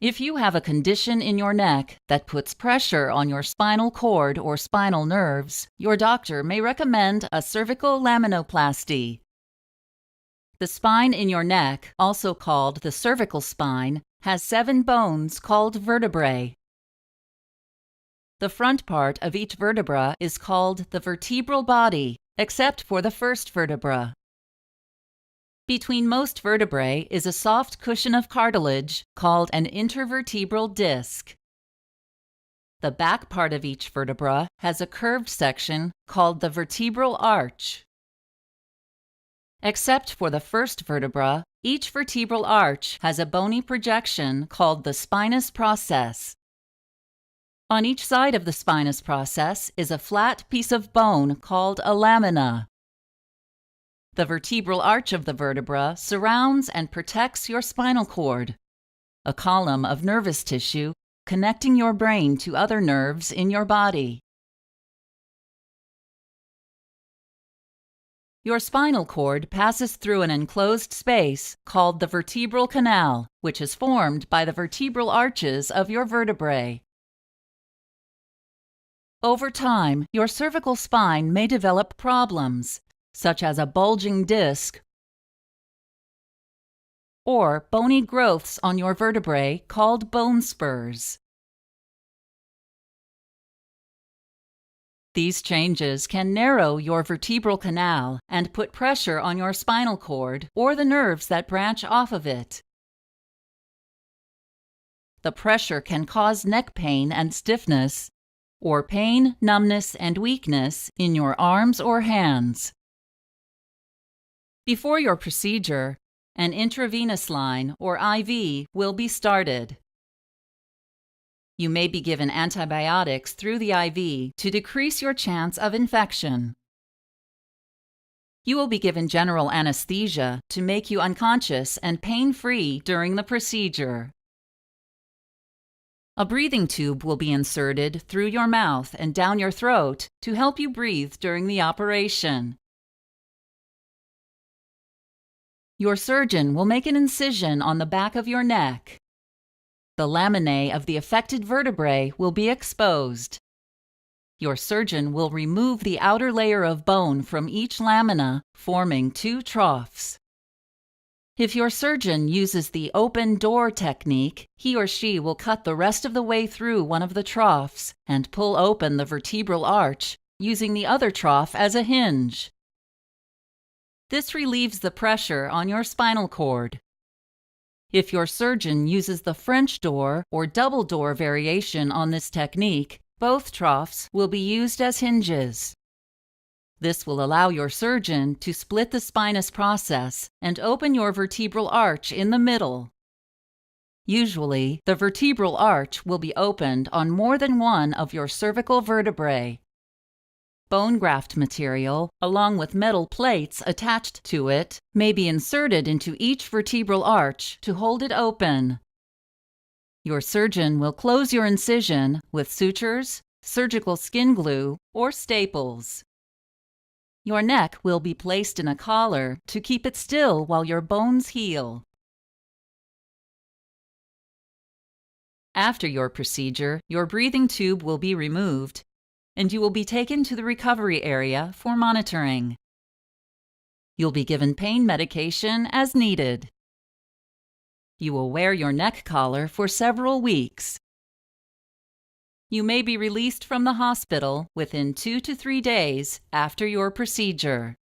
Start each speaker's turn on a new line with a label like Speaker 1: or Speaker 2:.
Speaker 1: If you have a condition in your neck that puts pressure on your spinal cord or spinal nerves, your doctor may recommend a cervical laminoplasty. The spine in your neck, also called the cervical spine, has 7 bones called vertebrae. The front part of each vertebra is called the vertebral body, except for the first vertebra. Between most vertebrae is a soft cushion of cartilage called an intervertebral disc. The back part of each vertebra has a curved section called the vertebral arch. Except for the first vertebra, each vertebral arch has a bony projection called the spinous process. On each side of the spinous process is a flat piece of bone called a lamina. The vertebral arch of the vertebra surrounds and protects your spinal cord, a column of nervous tissue connecting your brain to other nerves in your body. Your spinal cord passes through an enclosed space called the vertebral canal, which is formed by the vertebral arches of your vertebrae. Over time, your cervical spine may develop problems, such as a bulging disc or bony growths on your vertebrae called bone spurs. These changes can narrow your vertebral canal and put pressure on your spinal cord or the nerves that branch off of it. The pressure can cause neck pain and stiffness, or pain, numbness, and weakness in your arms or hands. Before your procedure, an intravenous line or IV will be started. You may be given antibiotics through the IV to decrease your chance of infection. You will be given general anesthesia to make you unconscious and pain-free during the procedure. A breathing tube will be inserted through your mouth and down your throat to help you breathe during the operation. Your surgeon will make an incision on the back of your neck. The laminae of the affected vertebrae will be exposed. Your surgeon will remove the outer layer of bone from each lamina, forming 2 troughs. If your surgeon uses the open door technique, he or she will cut the rest of the way through one of the troughs and pull open the vertebral arch, using the other trough as a hinge. This relieves the pressure on your spinal cord. If your surgeon uses the French door or double door variation on this technique, both troughs will be used as hinges. This will allow your surgeon to split the spinous process and open your vertebral arch in the middle. Usually, the vertebral arch will be opened on more than one of your cervical vertebrae. Bone graft material, along with metal plates attached to it, may be inserted into each vertebral arch to hold it open. Your surgeon will close your incision with sutures, surgical skin glue, or staples. Your neck will be placed in a collar to keep it still while your bones heal. After your procedure, your breathing tube will be removed, and you will be taken to the recovery area for monitoring. You'll be given pain medication as needed. You will wear your neck collar for several weeks. You may be released from the hospital within 2 to 3 days after your procedure.